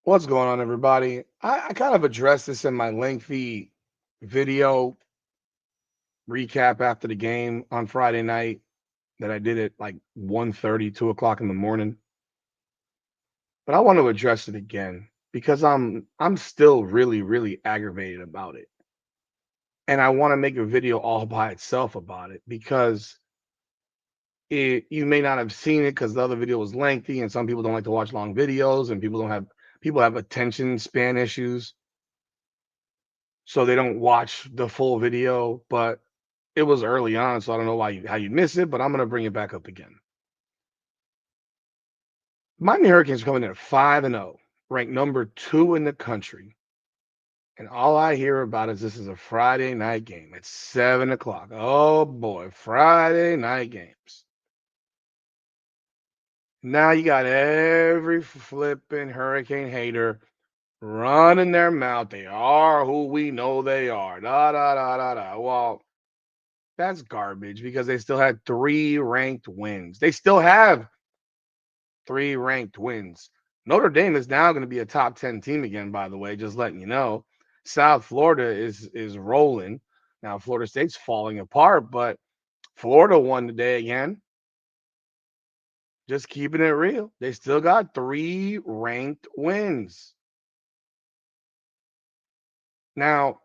What's going on, everybody? I kind of addressed this in my lengthy video recap after the game on Friday night that I did at like 1:30, 2 o'clock in the morning. But I want to address it again because I'm still really aggravated about it. And I want to make a video all by itself about it because you may not have seen it because the other video was lengthy and some people don't like to watch long videos and people have attention span issues, so they don't watch the full video. But it was early on, so I don't know how you miss it, but I'm gonna bring it back up again. Miami Hurricanes coming in at 5-0, ranked number 2 in the country. And all I hear about is this is a Friday night game. It's 7 o'clock. Oh boy, Friday night games. Now you got every flipping Hurricane hater running their mouth. They are who we know they are. Da da da da da. Well, that's garbage because they still had 3 ranked wins. They still have 3 ranked wins. Notre Dame is now going to be a top 10 team again, by the way, just letting you know. South Florida is rolling. Now Florida State's falling apart, but Florida won today again. Just keeping it real. They still got 3 ranked wins. Now,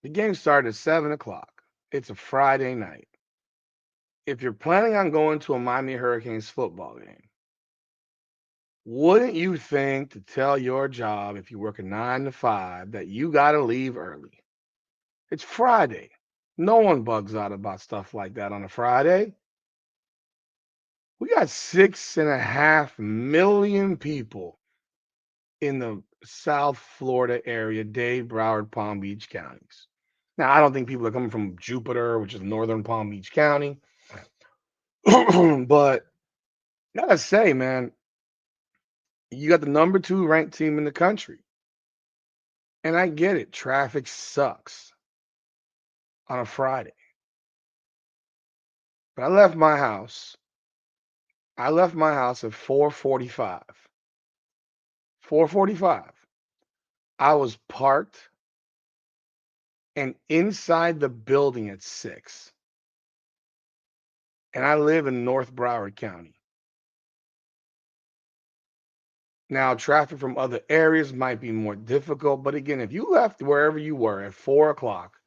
the game started at 7 o'clock. It's a Friday night. If you're planning on going to a Miami Hurricanes football game, wouldn't you think to tell your job if you work a 9 to 5 that you got to leave early? It's Friday. No one bugs out about stuff like that on a Friday. We got 6.5 million people in the South Florida area, Dade, Broward, Palm Beach counties. Now, I don't think people are coming from Jupiter, which is northern Palm Beach County. But gotta say, man, you got the number 2 ranked team in the country. And I get it. Traffic sucks on a Friday. But I left my house. I left my house at 4:45. 4:45. I was parked and inside the building at 6. And I live in North Broward County. Now, traffic from other areas might be more difficult, but again, if you left wherever you were at 4 o'clock,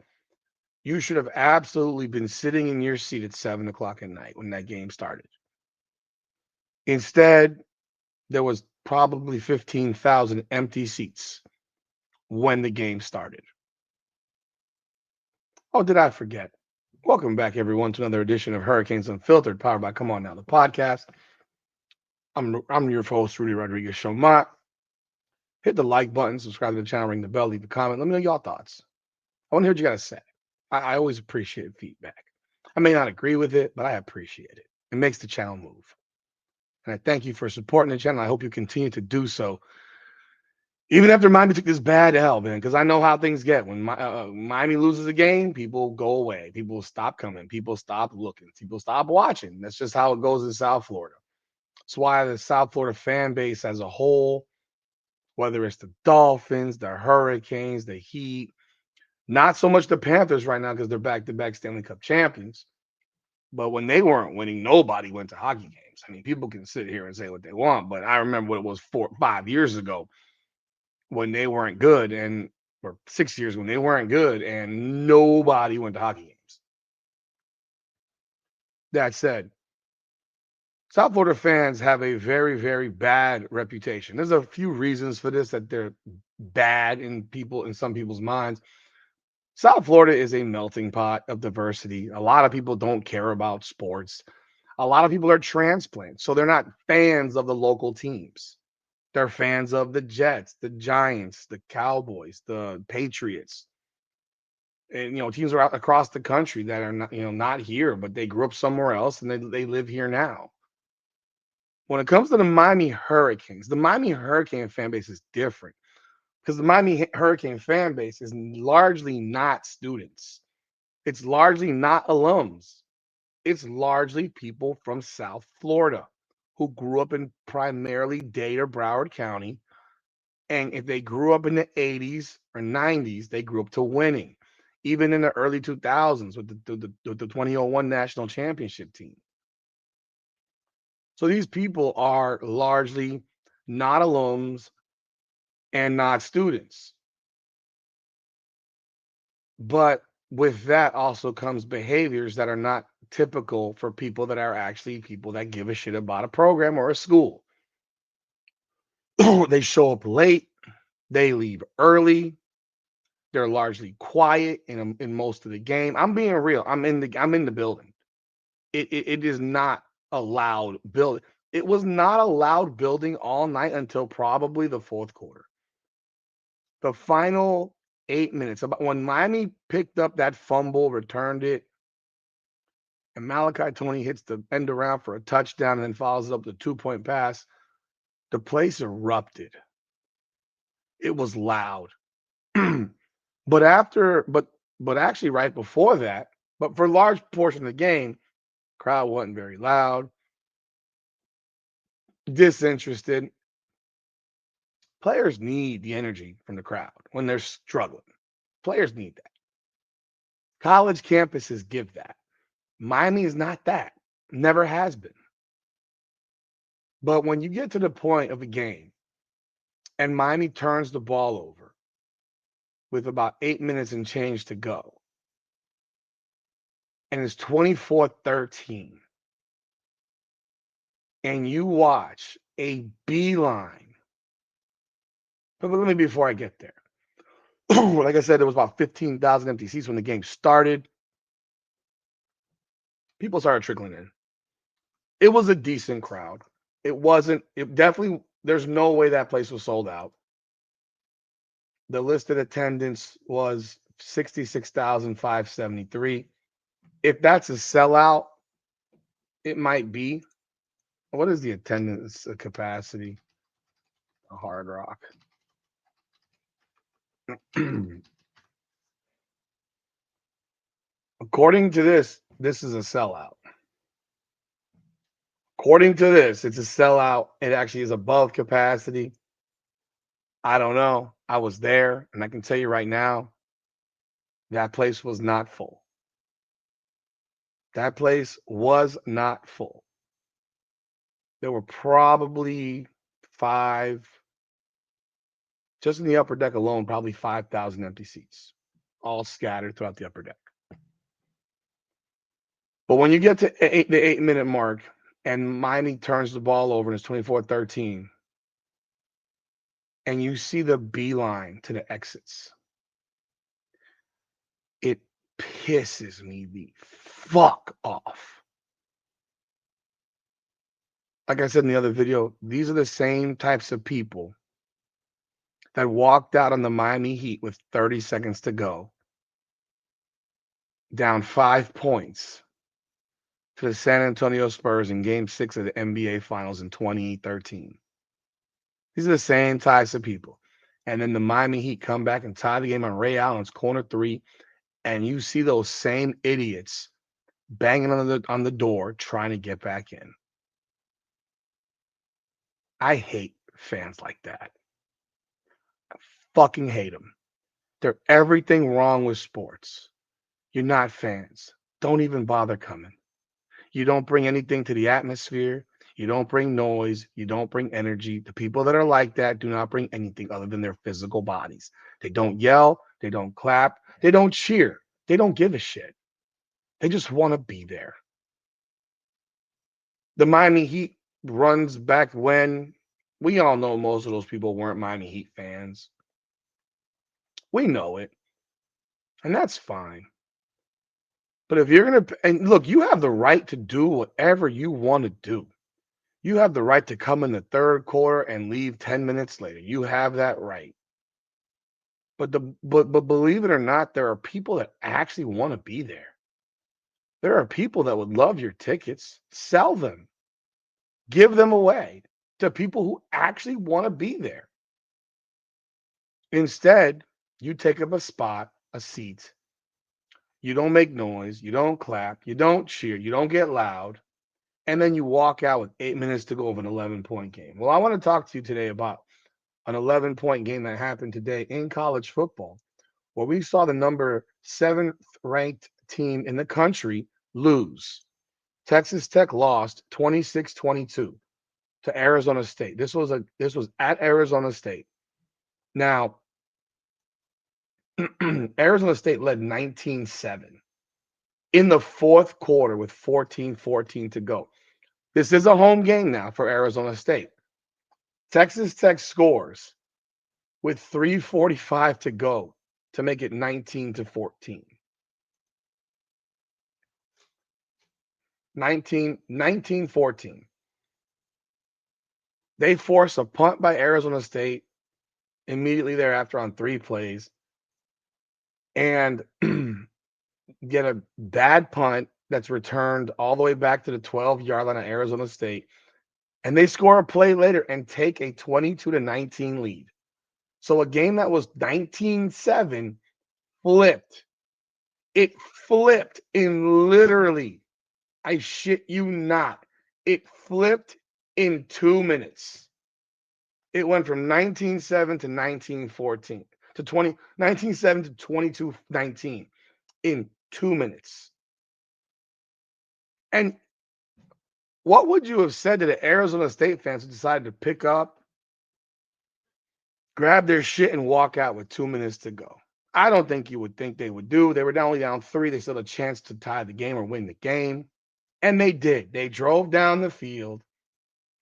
you should have absolutely been sitting in your seat at 7 o'clock at night when that game started. Instead, there was probably 15,000 empty seats when the game started. Oh, did I forget? Welcome back, everyone, to another edition of Hurricanes Unfiltered, powered by Come On Now, the podcast. I'm your host, Rudy Rodriguez Showmont. Hit the like button, subscribe to the channel, ring the bell, leave a comment. Let me know your thoughts. I want to hear what you got to say. I always appreciate feedback. I may not agree with it, but I appreciate it. It makes the channel move. And I thank you for supporting the channel. I hope you continue to do so. Even after Miami took this bad L, man, because I know how things get. When Miami loses a game, people go away. People stop coming. People stop looking. People stop watching. That's just how it goes in South Florida. That's why the South Florida fan base as a whole, whether it's the Dolphins, the Hurricanes, the Heat, not so much the Panthers right now because they're back-to-back Stanley Cup champions. But when they weren't winning, nobody went to hockey games. I mean, people can sit here and say what they want, but I remember what it was 5 years ago when they weren't good, and or 6 years when they weren't good, and nobody went to hockey games. That said, South Florida fans have a very bad reputation. There's a few reasons for this that they're bad in some people's minds. South Florida is a melting pot of diversity. A lot of people don't care about sports. A lot of people are transplants, so they're not fans of the local teams. They're fans of the Jets, the Giants, the Cowboys, the Patriots. And teams are out across the country that are not here, but they grew up somewhere else and they live here now. When it comes to the Miami Hurricanes, the Miami Hurricane fan base is different because the Miami Hurricane fan base is largely not students. It's largely not alums. It's largely people from South Florida. who grew up in primarily Dade or Broward County. And if they grew up in the 80s or 90s, they grew up to winning. Even in the early 2000s with the 2001 national championship team. So these people are largely not alums and not students. But with that also comes behaviors that are not typical for people that are actually people that give a shit about a program or a school. They show up late, they leave early, they're largely quiet in most of the game. I'm being real. I'm in the building. It is not a loud building. It was not a loud building all night until probably the fourth quarter. The final 8 minutes, about when Miami picked up that fumble, returned it, and Malachi Tony hits the end around for a touchdown and then follows up the 2-point pass, the place erupted. It was loud. but after, but actually right before that, but for a large portion of the game, crowd wasn't very loud, disinterested. Players need the energy from the crowd when they're struggling. Players need that. College campuses give that. Miami is not that. Never has been. But when you get to the point of a game and Miami turns the ball over with about 8 minutes and change to go, and it's 24-13, and you watch a beeline. But let me before I get there. Like I said, there was about 15,000 empty seats when the game started. People started trickling in. It was a decent crowd. It definitely, there's no way that place was sold out. The listed attendance was 66,573. If that's a sellout, it might be. What is the attendance capacity? A Hard Rock. According to this is a sellout. According to this, it's a sellout. It actually is above capacity. I don't know. I was there, and I can tell you right now, that place was not full. That place was not full. There were probably just in the upper deck alone, probably 5,000 empty seats, all scattered throughout the upper deck. But when you get to the 8-minute mark and Miami turns the ball over and it's 24-13, and you see the beeline to the exits, it pisses me the fuck off. Like I said in the other video, these are the same types of people that walked out on the Miami Heat with 30 seconds to go, down 5 points to the San Antonio Spurs in Game 6 of the NBA Finals in 2013. These are the same types of people. And then the Miami Heat come back and tie the game on Ray Allen's corner three, and you see those same idiots banging on the door trying to get back in. I hate fans like that. I fucking hate them. They're everything wrong with sports. You're not fans. Don't even bother coming. You don't bring anything to the atmosphere. You don't bring noise. You don't bring energy. The people that are like that do not bring anything other than their physical bodies. They don't yell. They don't clap. They don't cheer. They don't give a shit. They just want to be there. The Miami Heat runs back when we all know most of those people weren't Miami Heat fans. We know it. And that's fine. But if you're going to, and look, you have the right to do whatever you want to do. You have the right to come in the third quarter and leave 10 minutes later. You have that right. But believe it or not, there are people that actually want to be there. There are people that would love your tickets. Sell them. Give them away to people who actually want to be there. Instead, you take up a seat. You don't make noise. You don't clap. You don't cheer. You don't get loud. and then you walk out with 8 minutes to go of an 11-point game. Well, I want to talk to you today about an 11-point game that happened today in college football, where we saw the number 7th ranked team in the country lose. Texas Tech lost 26-22 to Arizona State. This was at Arizona State. Now, Arizona State led 19-7 in the fourth quarter with 14-14 to go. This is a home game now for Arizona State. Texas Tech scores with 3:45 to go to make it 19-14. 19-14. They force a punt by Arizona State immediately thereafter on 3 plays and get a bad punt that's returned all the way back to the 12-yard line of Arizona State. And they score a play later and take a 22-19 lead. So a game that was 19-7 flipped. It flipped in literally, I shit you not, it flipped in 2 minutes. It went from 19-7 to 19-14 to 19-7 to 22-19 in 2 minutes. And what would you have said to the Arizona State fans who decided to pick up, grab their shit, and walk out with 2 minutes to go? I don't think you would think they would do. They were not only down 3, they still had a chance to tie the game or win the game. And they did. They drove down the field.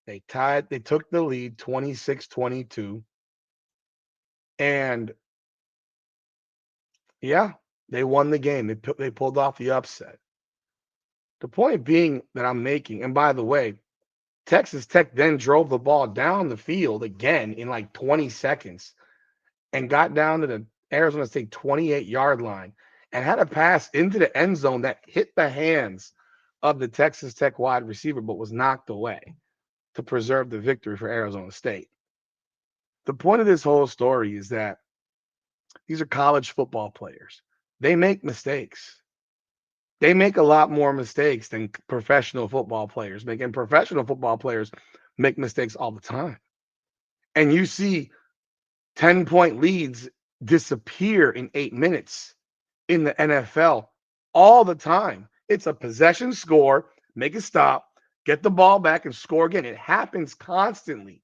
They took the lead 26-22. And yeah, they won the game. They pulled off the upset. The point being that I'm making, and by the way, Texas Tech then drove the ball down the field again in like 20 seconds and got down to the Arizona State 28-yard line and had a pass into the end zone that hit the hands of the Texas Tech wide receiver but was knocked away to preserve the victory for Arizona State. The point of this whole story is that these are college football players. They make mistakes. They make a lot more mistakes than professional football players make. And professional football players make mistakes all the time. And you see 10-point leads disappear in 8 minutes in the NFL all the time. It's a possession score, make a stop, get the ball back, and score again. It happens constantly.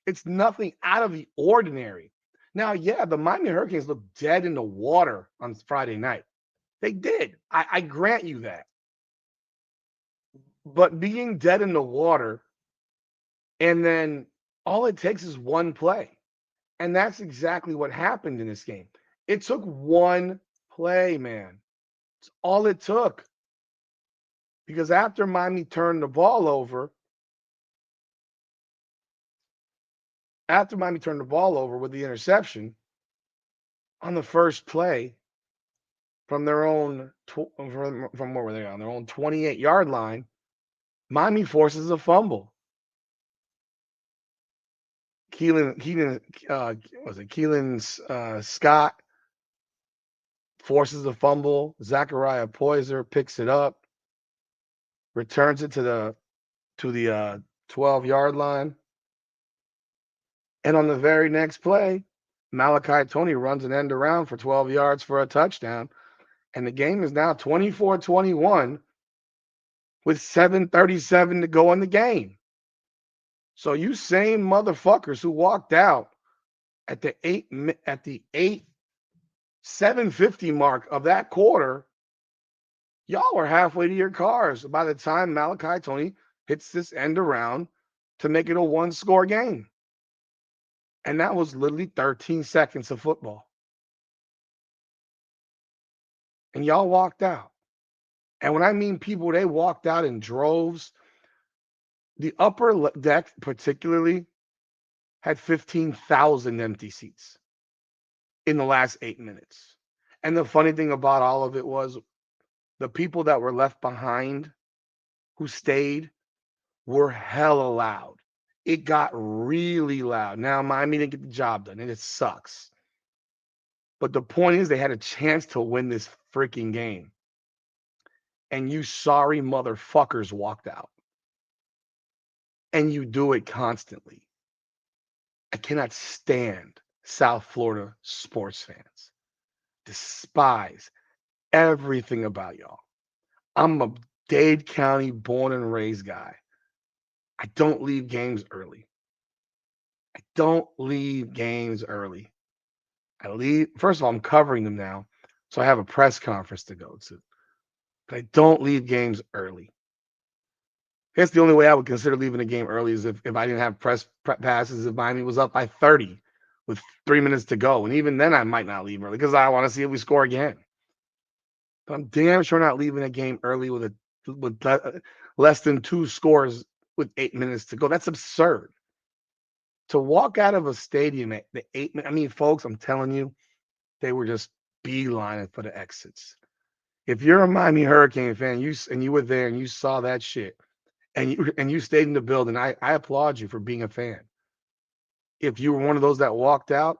It's nothing out of the ordinary. Now, yeah, the Miami Hurricanes looked dead in the water on Friday night. They did. I grant you that. But being dead in the water, and then all it takes is one play. And that's exactly what happened in this game. It took one play, man. It's all it took. Because after Miami turned the ball over, with the interception on the first play from their own from where were they on their own 28-yard line, Miami forces a fumble. Keelan Scott forces a fumble. Zachariah Poyser picks it up, returns it to the 12-yard line, and on the very next play, Malachi Tony runs an end around for 12 yards for a touchdown, and the game is now 24-21 with 7:37 to go in the game. So you same motherfuckers who walked out at the 7:50 mark of that quarter, y'all were halfway to your cars by the time Malachi Tony hits this end around to make it a 1-score game. And that was literally 13 seconds of football. And y'all walked out. And when I mean people, they walked out in droves. The upper deck, particularly, had 15,000 empty seats in the last 8 minutes. And the funny thing about all of it was the people that were left behind who stayed were hella loud. It got really loud. Now, Miami didn't get the job done, and it sucks. But the point is, they had a chance to win this freaking game. And you sorry motherfuckers walked out. and you do it constantly. I cannot stand South Florida sports fans. Despise everything about y'all. I'm a Dade County born and raised guy. I don't leave games early. I don't leave games early. I leave, first of all, I'm covering them now. So I have a press conference to go to. But I don't leave games early. That's the only way I would consider leaving a game early is if I didn't have prep passes, if Miami was up by 30 with 3 minutes to go. And even then, I might not leave early because I want to see if we score again. But I'm damn sure not leaving a game early with less than 2 scores with 8 minutes to go. That's absurd. To walk out of a stadium at the 8 minute, I mean, folks, I'm telling you, they were just beelining for the exits. If you're a Miami Hurricane fan, you were there and you saw that shit, and you stayed in the building, I applaud you for being a fan. If you were one of those that walked out,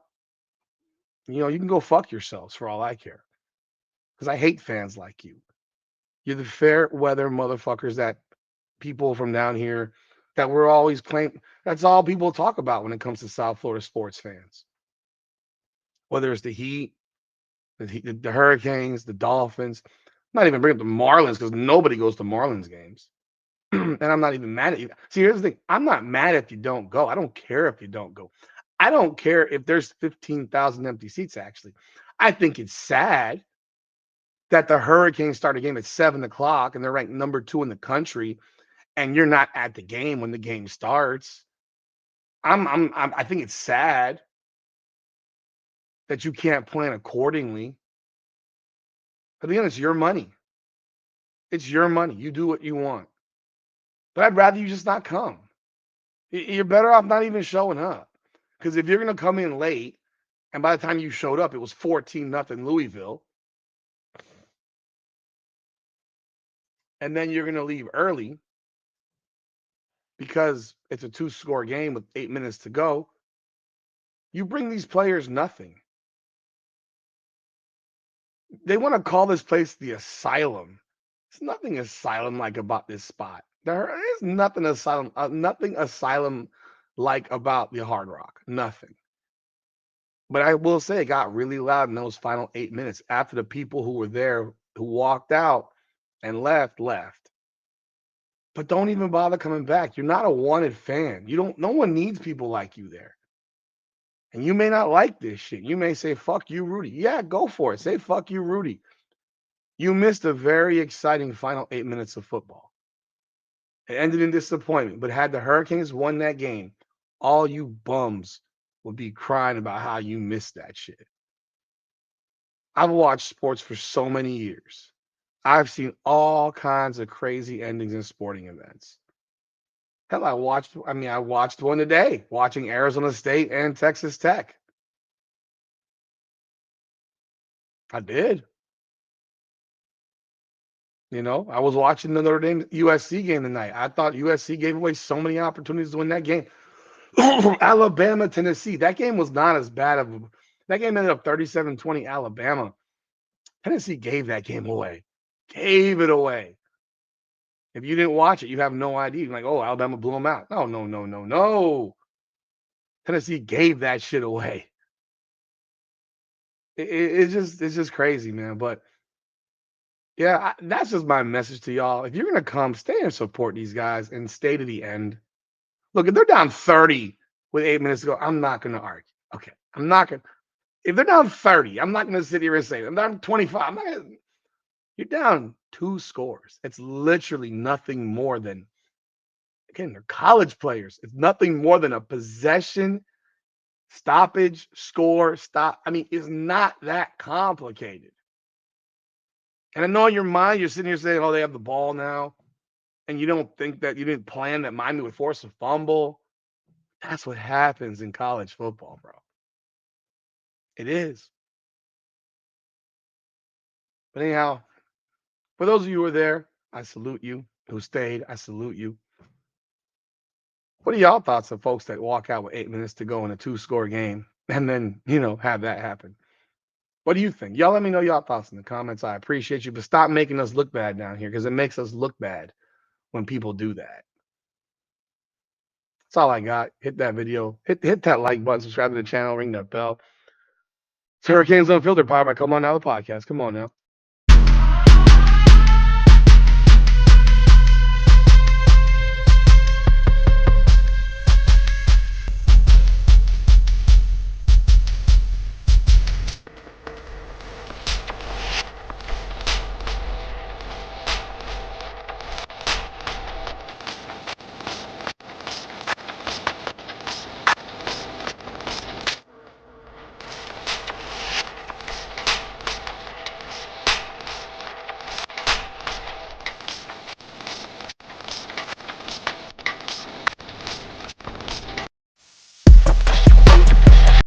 you can go fuck yourselves for all I care. Because I hate fans like you. You're the fair weather motherfuckers that people from down here that we're always claim. That's all people talk about when it comes to South Florida sports fans. Whether it's the Heat, the Hurricanes, the Dolphins. I'm not even bringing up the Marlins because nobody goes to Marlins games. And I'm not even mad at you. See, here's the thing. I'm not mad if you don't go. I don't care if you don't go. I don't care if there's 15,000 empty seats, actually. I think it's sad that the Hurricanes start a game at 7 o'clock and they're ranked number 2 in the country and you're not at the game when the game starts. I think it's sad that you can't plan accordingly. But again, it's your money. It's your money. You do what you want. But I'd rather you just not come. You're better off not even showing up. Because if you're going to come in late, and by the time you showed up, it was 14-0 Louisville, and then you're going to leave early because it's a 2-score game with 8 minutes to go, you bring these players nothing. They want to call this place the asylum. There's nothing asylum-like about this spot. There is nothing asylum like about the Hard Rock. Nothing. But I will say it got really loud in those final 8 minutes after the people who were there who walked out and left. But don't even bother coming back. You're not a wanted fan. No one needs people like you there. And you may not like this shit. You may say, fuck you, Rudy. Yeah, go for it. Say fuck you, Rudy. You missed a very exciting final 8 minutes of football. It ended in disappointment. But had the Hurricanes won that game, all you bums would be crying about how you missed that shit. I've watched sports for so many years. I've seen all kinds of crazy endings in sporting events. Hell, I watched one today, watching Arizona State and Texas Tech. I did. I was watching the Notre Dame USC game tonight. I thought USC gave away so many opportunities to win that game. Alabama, Tennessee. That game was not as bad that game ended up 37-20 Alabama. Tennessee gave that game away. Gave it away. If you didn't watch it, you have no idea. You're like, oh, Alabama blew them out. No. Tennessee gave that shit away. It's just crazy, man. But yeah, that's just my message to y'all. If you're gonna come, stay and support these guys and stay to the end. Look, if they're down 30 with 8 minutes to go, I'm not gonna argue. Okay, I'm not gonna. If they're down 30, I'm not gonna sit here and say I'm down 25. I'm not gonna. You're down 2 scores. It's literally nothing more than. Again, they're college players. It's nothing more than a possession, stoppage, score, stop. I mean, it's not that complicated. And I know in your mind, you're sitting here saying, oh, they have the ball now. And you don't think that you didn't plan that Miami would force a fumble. That's what happens in college football, bro. It is. But anyhow, for those of you who are there, I salute you. Who stayed, I salute you. What are y'all thoughts of folks that walk out with 8 minutes to go in a 2-score game and then, have that happen? What do you think? Y'all let me know y'all thoughts in the comments. I appreciate you, but stop making us look bad down here because it makes us look bad when people do that. That's all I got. Hit that video. Hit that like button. Subscribe to the channel. Ring that bell. It's Hurricanes Unfiltered, powered by Come On Now, the podcast. Come on now.